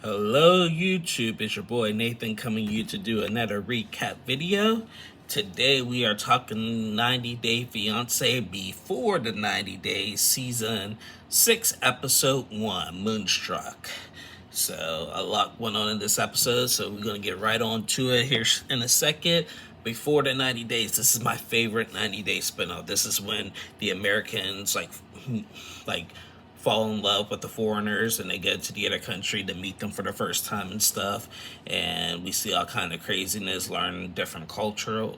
Hello YouTube, it's your boy Nathan coming to you to do another recap video. Today we are talking 90 Day Fiancé before the 90 Days Season 6 Episode 1, Moonstruck. So a lot went on in this episode, so we're going to get right on to it here in a second. Before the 90 days, this is my favorite 90 day spinoff. This is when the Americans like fall in love with the foreigners and they go to the other country to meet them for the first time and stuff, and we see all kind of craziness, learn different cultural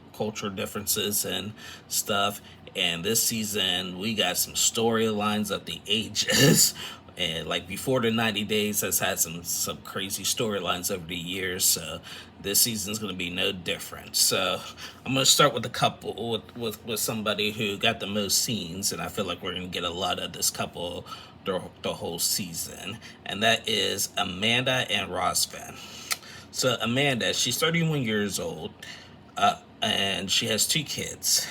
differences and stuff. And this season we got some storylines of the ages and like before the 90 days has had some crazy storylines over the years, so this season's going to be no different. So I'm going to start with a couple with somebody who got the most scenes, and I feel like we're going to get a lot of this couple the whole season, and that is Amanda and Rosvan. So Amanda, she's 31 years old, and she has two kids,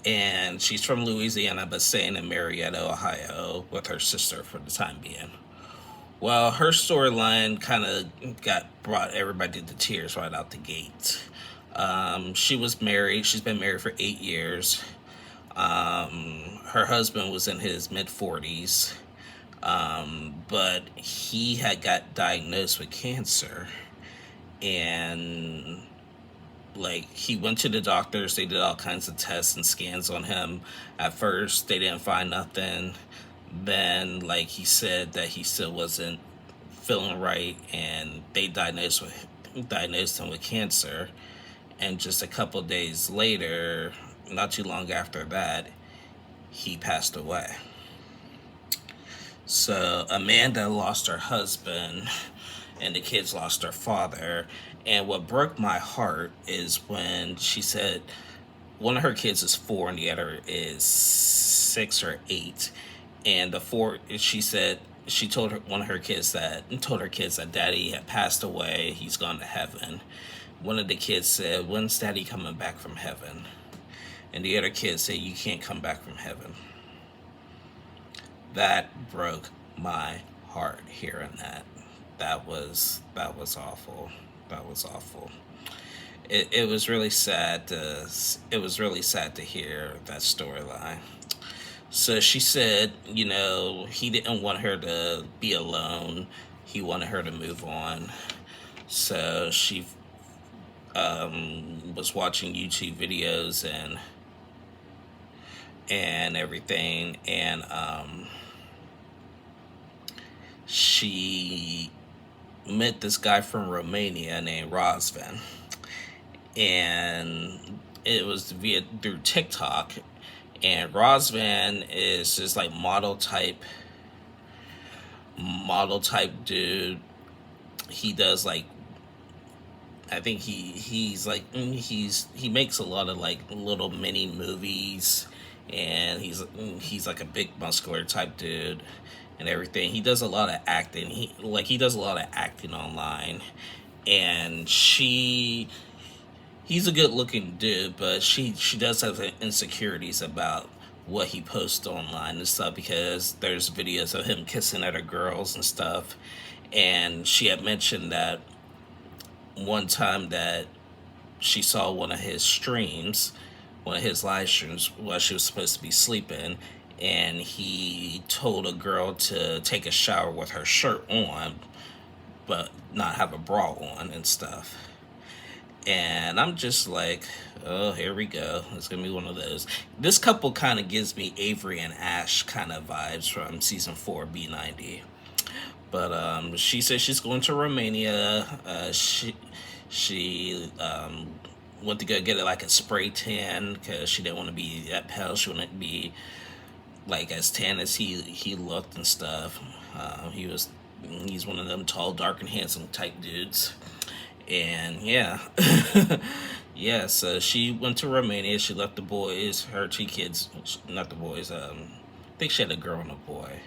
and she's from Louisiana but staying in Marietta, Ohio with her sister for the time being. Well, her storyline kind of brought everybody to tears right out the gate. She was married. She's been married for 8 years. Her husband was in his mid-40s, but he had got diagnosed with cancer, and like he went to the doctors. They did all kinds of tests and scans on him. At first they didn't find nothing. Then like he said that he still wasn't feeling right, and they diagnosed him with cancer. And just a couple days later, not too long after that, he passed away. So Amanda lost her husband, and the kids lost their father. And what broke my heart is when she said one of her kids is 4 and the other is 6 or 8. And the 4, she said, she told one of her kids that daddy had passed away. He's gone to heaven. One of the kids said, "When's daddy coming back from heaven?" And the other kid said, "You can't come back from heaven." That broke my heart hearing that. That was awful. That was awful. It was really sad to hear that storyline. So she said, he didn't want her to be alone. He wanted her to move on. So she was watching YouTube videos and everything, and she met this guy from Romania named Rosvan, and it was through TikTok. And Rosvan is just like model type dude. He does like, I think he makes a lot of like little mini movies, and he's like a big muscular type dude and everything. He does a lot of acting. He does a lot of acting online, and he's a good looking dude, but she does have insecurities about what he posts online and stuff, because there's videos of him kissing other girls and stuff. And she had mentioned that one time that she saw one of his live streams, while she was supposed to be sleeping, and he told a girl to take a shower with her shirt on but not have a bra on and stuff. And I'm just like, oh, here we go. It's going to be one of those. This couple kind of gives me Avery and Ash kind of vibes from season 4 B90. But she said she's going to Romania. She went to go get like a spray tan because she didn't want to be that pale. She wanted to be like as tan as he looked and stuff. He's one of them tall, dark, and handsome type dudes. And yeah, yeah. So she went to Romania. She left the boys, her 2 kids, not the boys. I think she had a girl and a boy.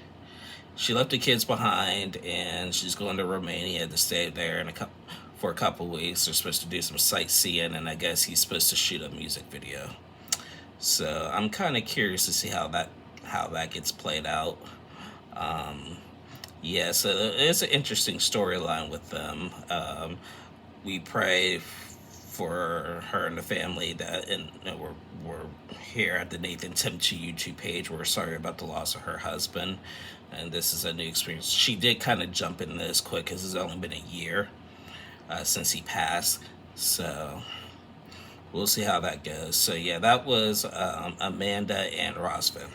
She left the kids behind, and she's going to Romania to stay there for a couple weeks. They're supposed to do some sightseeing, and I guess he's supposed to shoot a music video. So I'm kind of curious to see how that gets played out. Yeah, so it's an interesting storyline with them. We pray for her and the family that, and we're here at the Nathan Timchi YouTube page. We're sorry about the loss of her husband, and this is a new experience. She did kind of jump in this quick because it's only been a year since he passed, so we'll see how that goes. So yeah, that was Amanda and Rosvin.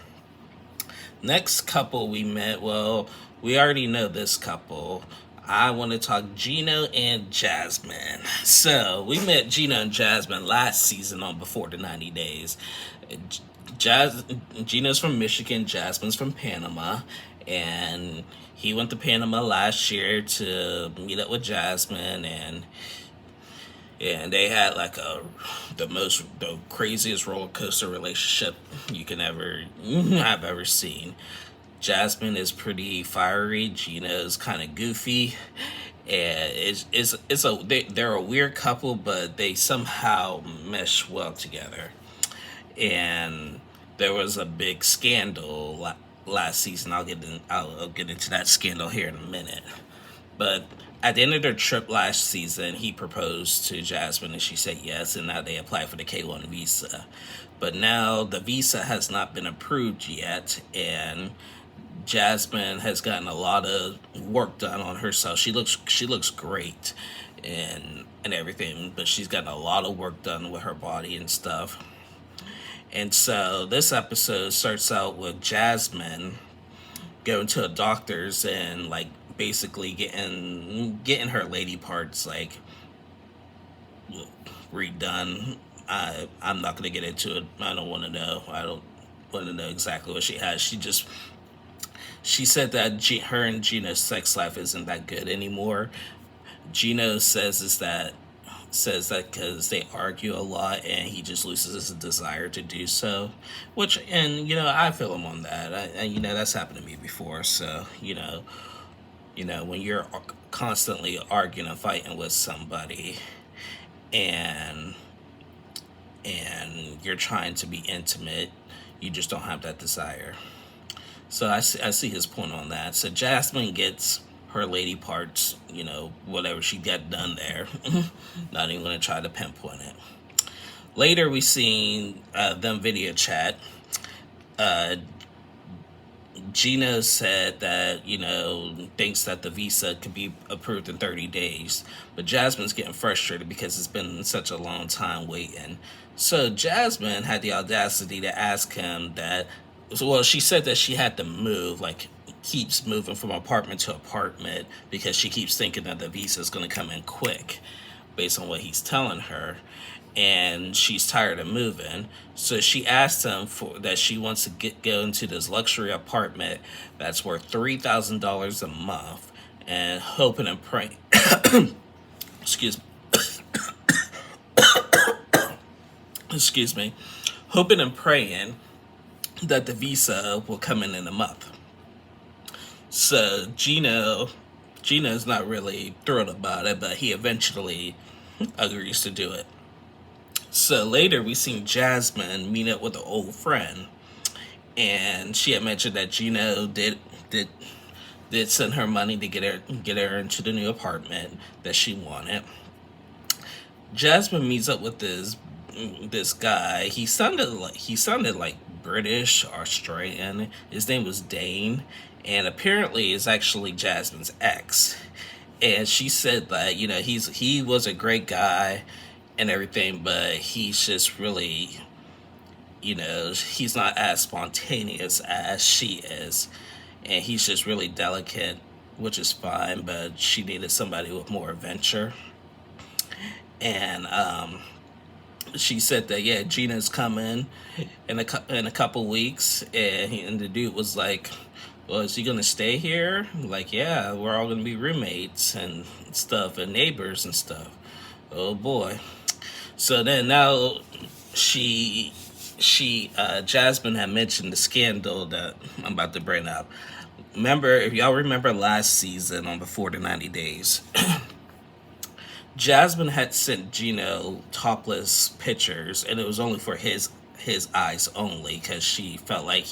Next couple we met, well, we already know this couple. I want to talk Gino and Jasmine. So we met Gino and Jasmine last season on Before the 90 Days. Gino's from Michigan, Jasmine's from Panama, and he went to Panama last year to meet up with Jasmine, and they had like the craziest roller coaster relationship you can ever have ever seen. Jasmine is pretty fiery. Gina's kind of goofy, and they're a weird couple, but they somehow mesh well together. And there was a big scandal last season. I'll get into that scandal here in a minute. But at the end of their trip last season, he proposed to Jasmine and she said yes, and now they applied for the K1 visa. But now the visa has not been approved yet, and Jasmine has gotten a lot of work done on herself. She looks great and everything, but she's gotten a lot of work done with her body and stuff. And so this episode starts out with Jasmine going to a doctor's and like basically getting her lady parts like redone. I'm not gonna get into it. I don't want to know. I don't want to know exactly what she has. She said that her and Gino's sex life isn't that good anymore. Gino says that because they argue a lot and he just loses his desire to do so, which, and I feel him on that. And that's happened to me before. So when you're constantly arguing and fighting with somebody, and you're trying to be intimate, you just don't have that desire. So I see his point on that. So Jasmine gets her lady parts, whatever she got done there. Not even going to try to pinpoint it. Later, we seen them video chat. Gina said that, thinks that the visa could be approved in 30 days. But Jasmine's getting frustrated because it's been such a long time waiting. So Jasmine had the audacity to ask him that, well, she said that she had to move, like, keeps moving from apartment to apartment because she keeps thinking that the visa is going to come in quick based on what he's telling her, and she's tired of moving. So she asked him that she wants to go into this luxury apartment that's worth $3,000 a month, and hoping and praying excuse me hoping and praying that the visa will come in a month. So Gino's not really thrilled about it, but he eventually agrees to do it. So later we seen Jasmine meet up with an old friend, and she had mentioned that Gino did send her money to get her into the new apartment that she wanted. Jasmine meets up with this guy. He sounded like British, Australian. His name was Dane, and apparently is actually Jasmine's ex. And she said that he was a great guy and everything, but he's just really, he's not as spontaneous as she is, and he's just really delicate, which is fine. But she needed somebody with more adventure. And she said that, yeah, Gina's coming in a couple weeks, and the dude was like, well, is he gonna stay here? Like, yeah, we're all gonna be roommates and stuff and neighbors and stuff. Oh boy. So then now Jasmine had mentioned the scandal that I'm about to bring up. If y'all remember last season on Before the 90 Days, Jasmine had sent Gino topless pictures, and it was only for his eyes only, because she felt like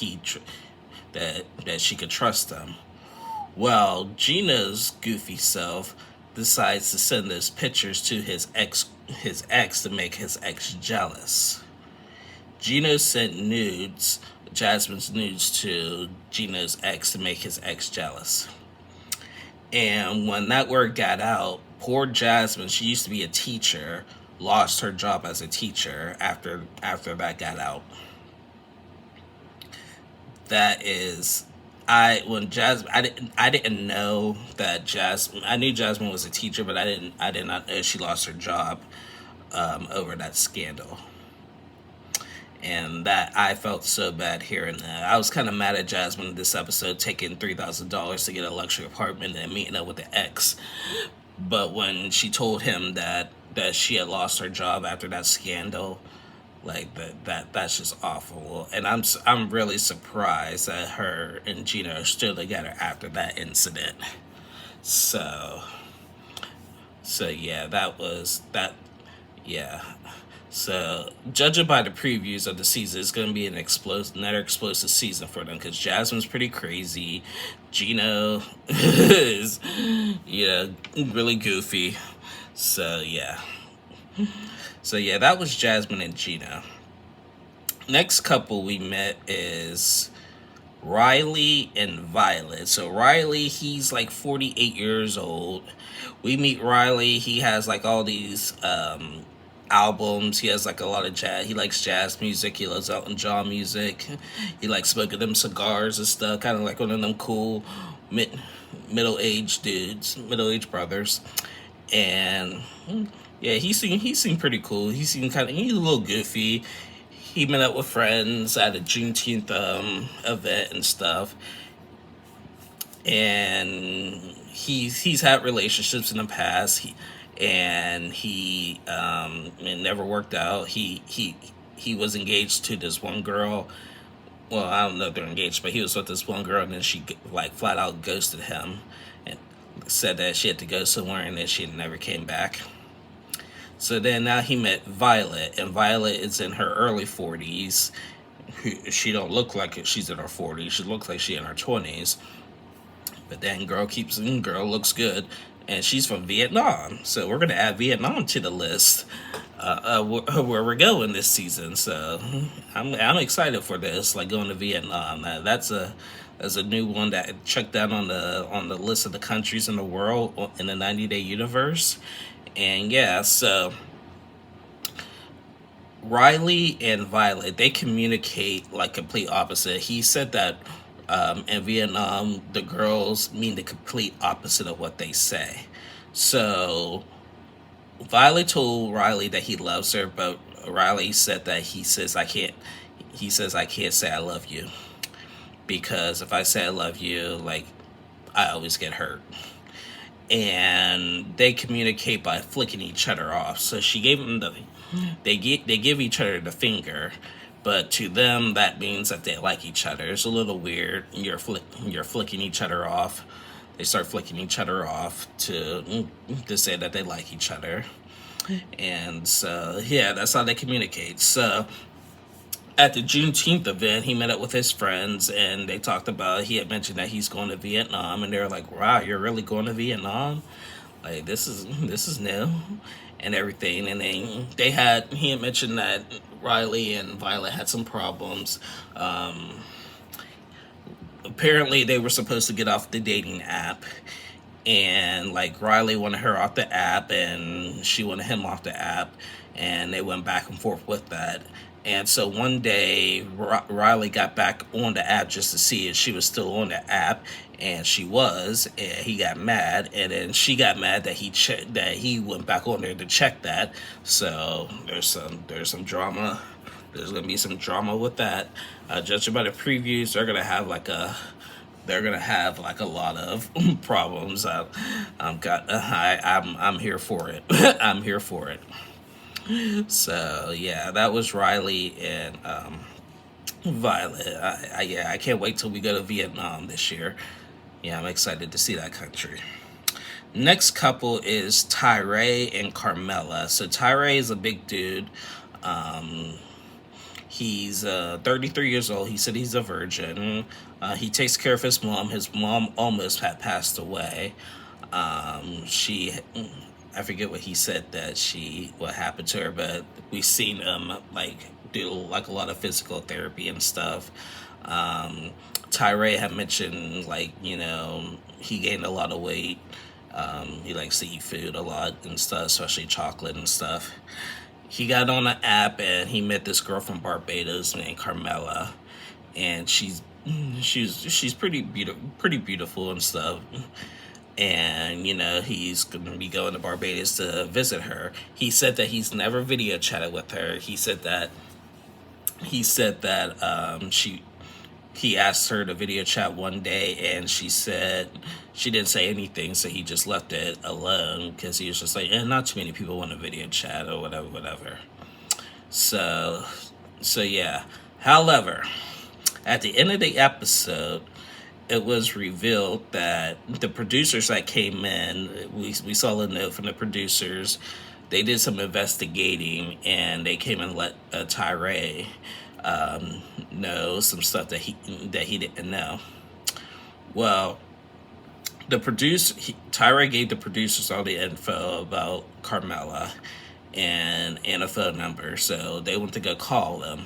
that she could trust him. Well, Gino's goofy self decides to send those pictures to his ex to make his ex jealous. Gino sent nudes, Jasmine's nudes, to Gino's ex to make his ex jealous. And when that word got out, poor Jasmine, she used to be a teacher, lost her job as a teacher after that got out. That is, I didn't know that Jasmine. I knew Jasmine was a teacher, but I did not know she lost her job over that scandal. And that, I felt so bad hearing that. I was kind of mad at Jasmine this episode, taking $3,000 to get a luxury apartment and meeting up with the ex. But when she told him that she had lost her job after that scandal, like that's just awful. And I'm really surprised that her and Gina are still together after that incident. So yeah, that was that. Yeah. So, judging by the previews of the season, it's going to be another explosive season for them, because Jasmine's pretty crazy. Gino is, really goofy. So, yeah. That was Jasmine and Gino. Next couple we met is Riley and Violet. So, Riley, he's like 48 years old. We meet Riley. He has like all these albums. He has like a lot of jazz. He likes jazz music. He loves Elton John music. He likes smoking them cigars and stuff. Kind of like one of them cool middle-aged dudes, middle-aged brothers. And yeah, he seemed pretty cool. He's a little goofy. He met up with friends at a Juneteenth event and stuff. And he's had relationships in the past. It never worked out. He was engaged to this one girl. Well, I don't know if they're engaged, but he was with this one girl, and then she like flat out ghosted him and said that she had to go somewhere, and then she never came back. So then now he met Violet, and Violet is in her early 40s. She don't look like she's in her 40s. She looks like she's in her 20s. But then girl looks good. And she's from Vietnam. So we're going to add Vietnam to the list where we're going this season. So I'm excited for this, like going to Vietnam. That's a new one that checked out on the list of the countries in the world in the 90-day universe. And yeah, so Riley and Violet, they communicate like complete opposite. He said that in Vietnam, the girls mean the complete opposite of what they say. So Violet told Riley that he loves her, but Riley said that he says I can't say I love you, because if I say I love you, like, I always get hurt. And they communicate by flicking each other off. So she gave him they give each other the finger, but to them that means that they like each other. It's a little weird. You're flicking each other off. They start flicking each other off to say that they like each other. And so yeah, that's how they communicate. So at the Juneteenth event, he met up with his friends, and they talked about, he had mentioned that he's going to Vietnam, and they're like, wow, you're really going to Vietnam? Like, this is new and everything. And then he had mentioned that Riley and Violet had some problems. Apparently they were supposed to get off the dating app, and like Riley wanted her off the app and she wanted him off the app, and they went back and forth with that. And so one day, Riley got back on the app just to see if she was still on the app, and she was. And he got mad, and then she got mad that he went back on there to check that. So there's some drama. There's gonna be some drama with that. Judging by the previews, they're gonna have like a lot of problems. I'm here for it. I'm here for it. So yeah, that was Riley and Violet. I can't wait till we go to Vietnam this year. Yeah, I'm excited to see that country. Next couple is Tyree and Carmela. So Tyree is a big dude. He's 33 years old. He said he's a virgin. He takes care of his mom. His mom almost had passed away. She, I forget what he said what happened to her, but we seen him like do like a lot of physical therapy and stuff. Tyree had mentioned he gained a lot of weight. He likes to eat food a lot and stuff, especially chocolate and stuff. He got on an app and he met this girl from Barbados named Carmela, and she's pretty beautiful and stuff. And he's gonna be going to Barbados to visit her. He said that he's never video chatted with her. He asked her to video chat one day, and she said she didn't say anything, so he just left it alone because he was just like, not too many people want to video chat or whatever. So yeah. However, at the end of the episode, it was revealed that the producers that came in, we saw a note from the producers. They did some investigating, and they came and let Tyree know some stuff that he didn't know. Well, Tyree gave the producers all the info about Carmela and a phone number, so they went to go call them.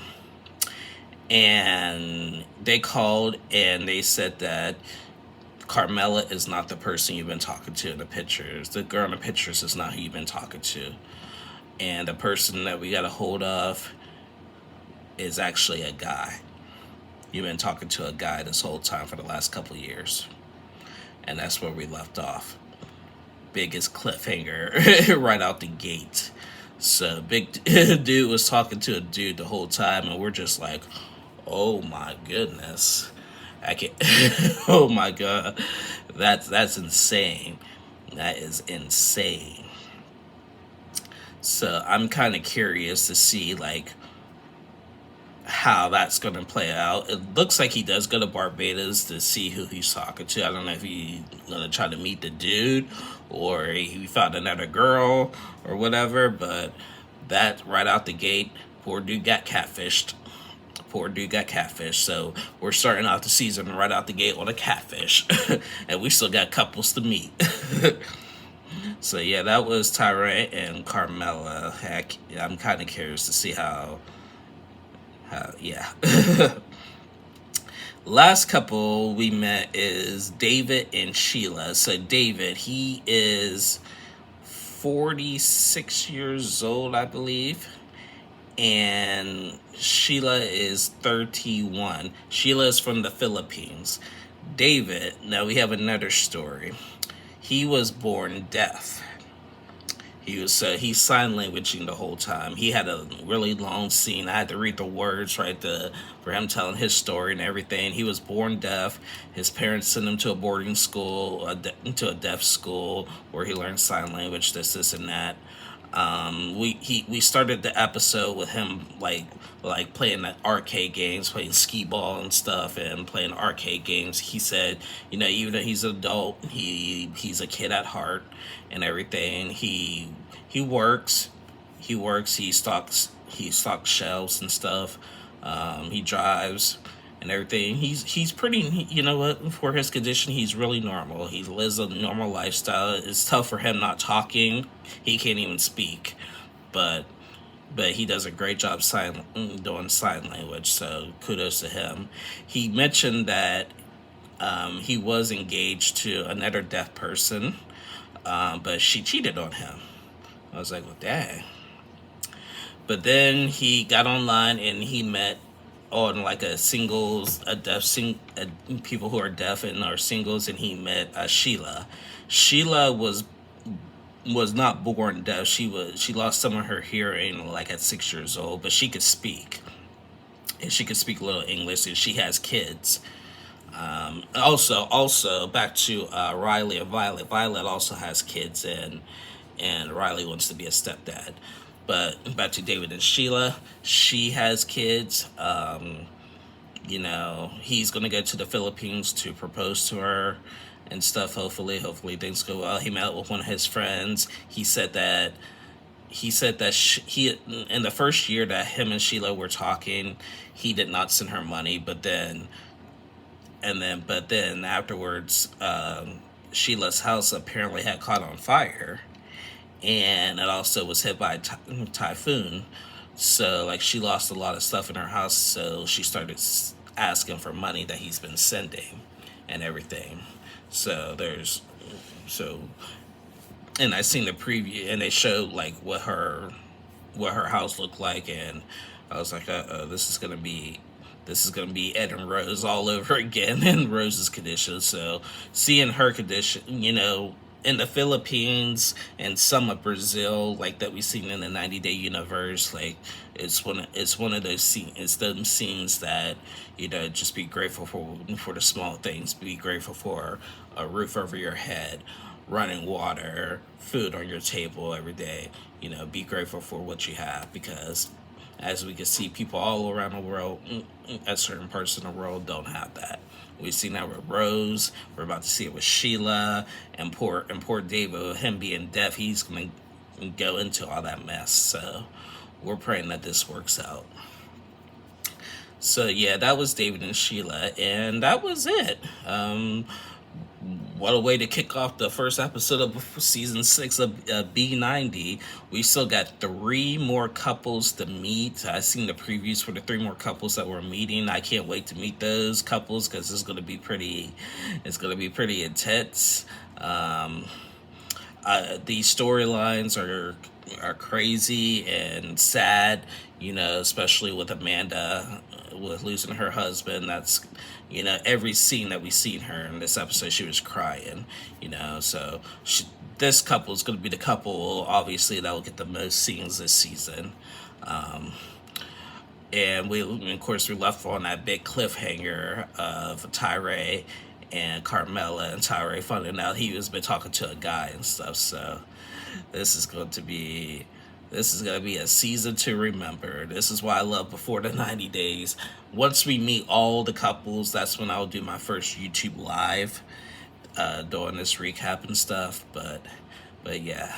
And they called and they said that Carmela is not the person you've been talking to in the pictures. The girl in the pictures is not who you've been talking to. And the person that we got a hold of is actually a guy. You've been talking to a guy this whole time for the last couple of years. And that's where we left off. Biggest cliffhanger right out the gate. So big dude was talking to a dude the whole time, and we're just like, oh my goodness. I can't oh my god. That's insane. That is insane. So I'm kind of curious to see how that's going to play out. It looks like he does go to Barbados to see who he's talking to. I don't know if he's going to try to meet the dude or he found another girl or whatever, but that right out the gate, poor dude got catfished. So we're starting out the season right out the gate on a catfish. And we still got couples to meet. So yeah, that was Tyree and Carmela. Heck, I'm kind of curious to see how yeah. Last couple we met is David and Sheila. So David, he is 46 years old, I believe. And Sheila is 31. Sheila is from the Philippines. David, now we have another story. He was born deaf. He's sign languaging the whole time. He had a really long scene. I had to read the words for him telling his story and everything. He was born deaf. His parents sent him to a boarding school, to a deaf school where he learned sign language, this and that. We started the episode with him like playing the arcade games, playing skee ball and stuff, and playing arcade games. He said, even though he's an adult, he's a kid at heart and everything. He works. He stocks shelves and stuff. He drives and everything. He's pretty, for his condition, he's really normal. He lives a normal lifestyle. It's tough for him not talking. He can't even speak, but he does a great job doing sign language, so kudos to him. He mentioned that he was engaged to another deaf person, but she cheated on him. I was like, well, dang. But then he got online and he met on like people who are deaf and are singles, and he met Sheila. Sheila was not born deaf. She lost some of her hearing at 6 years old, but she could speak, and she could speak a little English, and she has kids. Also back to Riley and Violet. Violet also has kids, and Riley wants to be a stepdad. But back to David and Sheila, she has kids. He's gonna go to the Philippines to propose to her and stuff. Hopefully things go well. He met with one of his friends. He said that he in the first year that him and Sheila were talking, he did not send her money, but then but then afterwards, Sheila's house apparently had caught on fire, and it also was hit by a typhoon. So like she lost a lot of stuff in her house. So she started asking for money that he's been sending, and everything. So so, and I seen the preview, and they showed like what her house looked like, and I was like, this is gonna be Ed and Rose all over again in Rose's condition. So seeing her condition, in the Philippines and some of Brazil, like that we've seen in the 90-day universe, like it's one of those scenes. It's those scenes that just be grateful for the small things. Be grateful for a roof over your head, running water, food on your table every day. Be grateful for what you have, because as we can see, people all around the world, at certain parts of the world, don't have that. We've seen that with Rose. We're about to see it with Sheila, and poor David, him being deaf, he's gonna go into all that mess. So we're praying that this works out. So yeah, that was David and Sheila, and that was it. What a way to kick off the first episode of season 6 of B90. We still got 3 more couples to meet. I've seen the previews for the 3 more couples that we're meeting. I can't wait to meet those couples, because it's going to be pretty intense. These storylines are crazy and sad, especially with Amanda, with losing her husband. That's, every scene that we seen her in this episode, she was crying, so this couple is going to be the couple, obviously, that will get the most scenes this season. And of course, we left on that big cliffhanger of Tyree and Carmela, and Tyree finding out he was been talking to a guy and stuff. So this is going to be a season to remember. This is why I love Before the 90 Days. Once we meet all the couples, that's when I'll do my first YouTube live, doing this recap and stuff. But yeah.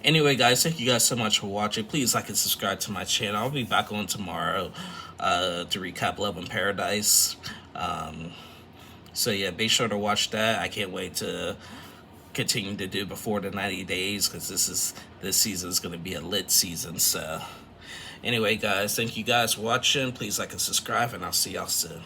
Anyway, guys, thank you guys so much for watching. Please like and subscribe to my channel. I'll be back on tomorrow to recap Love in Paradise. So yeah, be sure to watch that. I can't wait to continue to do Before the 90 Days, because this season is going to be a lit season. So anyway, guys, thank you guys for watching. Please like and subscribe, and I'll see y'all soon.